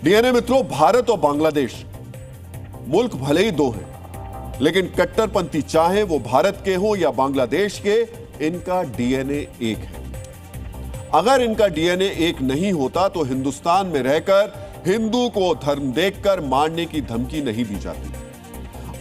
DNA मित्रों, भारत और बांग्लादेश मुल्क भले ही दो हैं, लेकिन कट्टरपंथी चाहे वो भारत के हो या बांग्लादेश के, इनका डीएनए एक है। अगर इनका डीएनए एक नहीं होता तो हिंदुस्तान में रहकर हिंदू को धर्म देखकर मारने की धमकी नहीं दी जाती।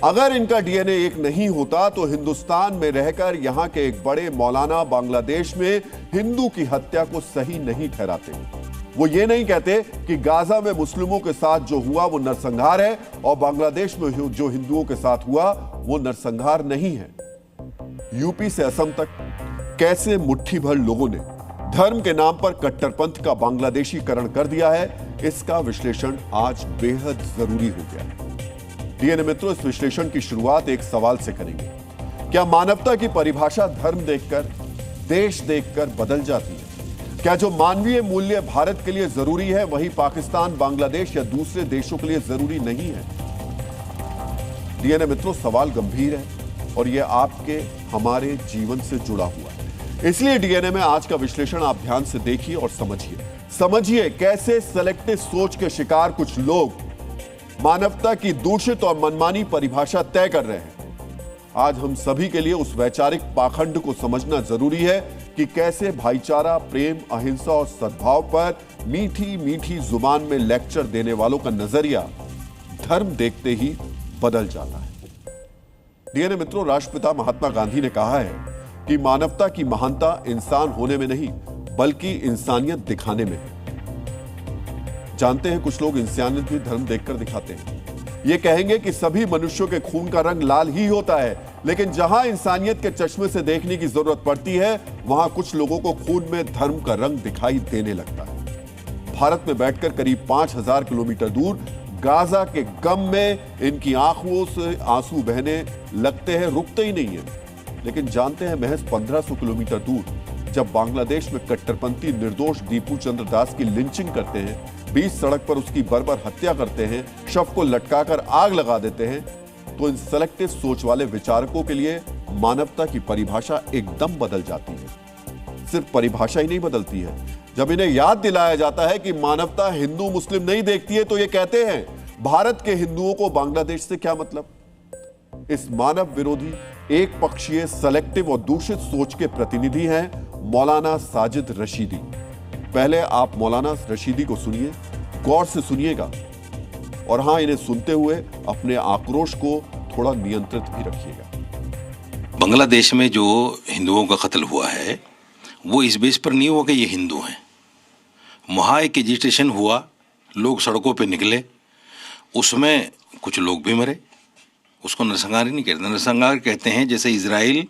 अगर इनका डीएनए एक नहीं होता तो हिंदुस्तान में रहकर यहां के एक बड़े मौलाना बांग्लादेश में हिंदू की हत्या को सही नहीं ठहराते। वो ये नहीं कहते कि गाजा में मुस्लिमों के साथ जो हुआ वो नरसंहार है और बांग्लादेश में जो हिंदुओं के साथ हुआ वो नरसंहार नहीं है। यूपी से असम तक कैसे मुट्ठी भर लोगों ने धर्म के नाम पर कट्टरपंथ का बांग्लादेशीकरण कर दिया है, इसका विश्लेषण आज बेहद जरूरी हो गया है। डीएनए मित्रों, इस विश्लेषण की शुरुआत एक सवाल से करेंगे। क्या मानवता की परिभाषा धर्म देखकर, देश देखकर बदल जाती है? क्या जो मानवीय मूल्य भारत के लिए जरूरी है वही पाकिस्तान, बांग्लादेश या दूसरे देशों के लिए जरूरी नहीं है? डीएनए मित्रों, सवाल गंभीर है और यह आपके हमारे जीवन से जुड़ा हुआ है। इसलिए डीएनए में आज का विश्लेषण आप ध्यान से देखिए और समझिए कैसे सेलेक्टिव सोच के शिकार कुछ लोग मानवता की दूषित और मनमानी परिभाषा तय कर रहे हैं। आज हम सभी के लिए उस वैचारिक पाखंड को समझना जरूरी है कि कैसे भाईचारा, प्रेम, अहिंसा और सद्भाव पर मीठी मीठी जुबान में लेक्चर देने वालों का नजरिया धर्म देखते ही बदल जाता है। डीएनए मित्रों, राष्ट्रपिता महात्मा गांधी ने कहा है कि मानवता की महानता इंसान होने में नहीं बल्कि इंसानियत दिखाने में है। जानते हैं, कुछ लोग इंसानियत भी धर्म देखकर दिखाते हैं। ये कहेंगे कि सभी मनुष्यों के खून का रंग लाल ही होता है, लेकिन जहां इंसानियत के चश्मे से देखने की जरूरत पड़ती है वहां कुछ लोगों को खून में धर्म का रंग दिखाई देने लगता है। भारत में बैठकर करीब 5000 किलोमीटर दूर गाजा के गम में इनकी आंखों से आंसू बहने लगते हैं, रुकते ही नहीं है। लेकिन जानते हैं, महज 1500 किलोमीटर दूर जब बांग्लादेश में कट्टरपंथी निर्दोष दीपू चंद्र दास की लिंचिंग करते हैं, बीच सड़क पर उसकी बर्बर हत्या करते हैं, शव को लटकाकर आग लगा देते हैं, तो इन सेलेक्टिव सोच वाले विचारकों के लिए मानवता की परिभाषा एकदम बदल जाती है। सिर्फ परिभाषा ही नहीं बदलती है, जब इन्हें याद दिलाया जाता है कि मानवता हिंदू मुस्लिम नहीं देखती है तो ये कहते हैं भारत के हिंदुओं को बांग्लादेश से क्या मतलब। इस मानव विरोधी, एक पक्षीय, सेलेक्टिव और दूषित सोच के प्रतिनिधि हैं मौलाना साजिद रशीदी। पहले आप मौलाना रशीदी को सुनिए, गौर से सुनिएगा और हां, इन्हें सुनते हुए अपने आक्रोश को थोड़ा नियंत्रित भी रखिएगा। बांग्लादेश में जो हिंदुओं का कत्ल हुआ है वो इस बेस पर नहीं हुआ कि ये हिंदू हैं। वहाँ एक एजिटेशन हुआ, लोग सड़कों पे निकले, उसमें कुछ लोग भी मरे। उसको नरसंहार ही नहीं कहते। नरसंहार कहते हैं जैसे इजराइल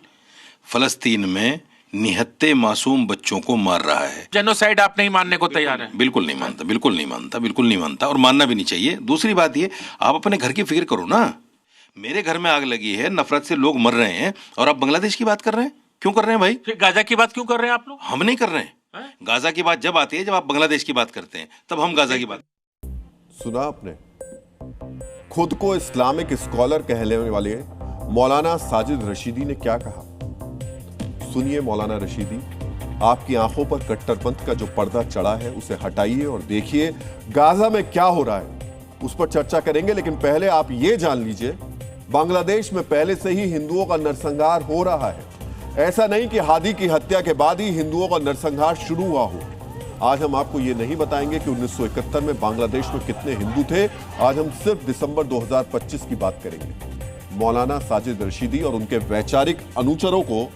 फलस्तीन में निहत्ते मासूम बच्चों को मार रहा है। जेनोसाइड आप नहीं मानने को तैयार है? बिल्कुल नहीं मानता, बिल्कुल नहीं मानता, बिल्कुल नहीं मानता और मानना भी नहीं चाहिए। दूसरी बात ये, आप अपने घर की फिक्र करो ना। मेरे घर में आग लगी है, नफरत से लोग मर रहे हैं और आप बांग्लादेश की बात कर रहे हैं। क्यों कर रहे हैं भाई? फिर गाजा की बात क्यों कर रहे हैं आप लोग? हम नहीं कर रहे हैं। गाजा की बात जब आती है, जब आप बांग्लादेश की बात करते हैं, तब हम गाजा की बात। सुना आपने? खुद को इस्लामिक स्कॉलर कहने वाले मौलाना साजिद रशीदी ने क्या कहा। सुनिए मौलाना रशीदी, आपकी आंखों पर कट्टरपंथ का जो पर्दा चढ़ा है उसे हटाइए और देखिए गाजा में क्या हो रहा है। उस पर चर्चा करेंगे, लेकिन पहले आप ये जान लीजिए, बांग्लादेश में पहले से ही हिंदुओं का नरसंहार हो रहा है। ऐसा नहीं कि हादी की हत्या के बाद ही हिंदुओं का नरसंहार शुरू हुआ हो। आज हम आपको ये नहीं बताएंगे कि 1971 में बांग्लादेश में कितने हिंदू थे। आज हम सिर्फ दिसंबर 2025 की बात करेंगे। मौलाना साजिद रशीदी और उनके वैचारिक अनुचरों को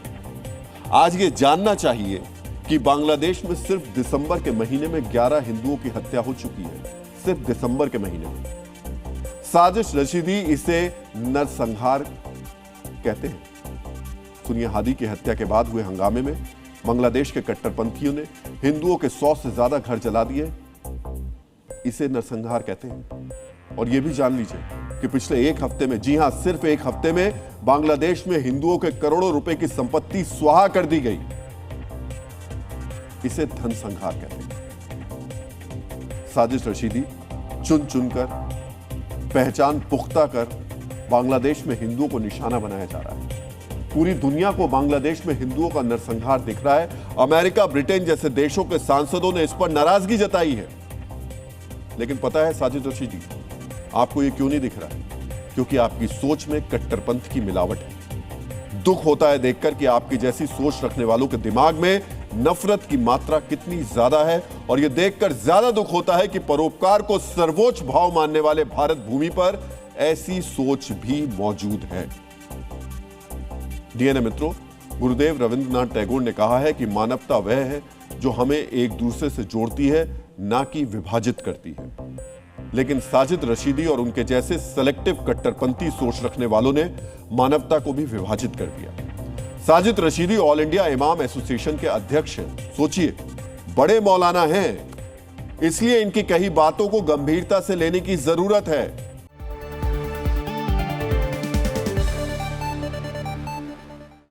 आज ये जानना चाहिए कि बांग्लादेश में सिर्फ दिसंबर के महीने में 11 हिंदुओं की हत्या हो चुकी है। सिर्फ दिसंबर के महीने में। साजिद रशीदी इसे नरसंहार कहते हैं। सुनिए, हादी की हत्या के बाद हुए हंगामे में बांग्लादेश के कट्टरपंथियों ने हिंदुओं के 100 से ज्यादा घर जला दिए। इसे नरसंहार कहते हैं। और यह भी जान लीजिए कि पिछले एक हफ्ते में, जी हां, सिर्फ एक हफ्ते में बांग्लादेश में हिंदुओं के करोड़ों रुपए की संपत्ति स्वाहा कर दी गई। इसे धन संहार कहते हैं। साजिद रशीदी चुन चुनकर, पहचान पुख्ता कर बांग्लादेश में हिंदुओं को निशाना बनाया जा रहा है। पूरी दुनिया को बांग्लादेश में हिंदुओं का नरसंहार दिख रहा है। अमेरिका, ब्रिटेन जैसे देशों के सांसदों ने इस पर नाराजगी जताई है। लेकिन पता है साजिद रशीदी, आपको ये क्यों नहीं दिख रहा है? क्योंकि आपकी सोच में कट्टरपंथ की मिलावट है। दुख होता है देखकर कि आपकी जैसी सोच रखने वालों के दिमाग में नफरत की मात्रा कितनी ज्यादा है, और यह देखकर ज्यादा दुख होता है कि परोपकार को सर्वोच्च भाव मानने वाले भारत भूमि पर ऐसी सोच भी मौजूद है। डीएनए मित्रों, गुरुदेव रविंद्रनाथ टैगोर ने कहा है कि मानवता वह है जो हमें एक दूसरे से जोड़ती है, ना कि विभाजित करती है। लेकिन साजिद रशीदी और उनके जैसे सेलेक्टिव कट्टरपंथी सोच रखने वालों ने मानवता को भी विभाजित कर दिया। साजिद रशीदी ऑल इंडिया इमाम एसोसिएशन के अध्यक्ष हैं। सोचिए, बड़े मौलाना हैं, इसलिए इनकी कही बातों को गंभीरता से लेने की जरूरत है।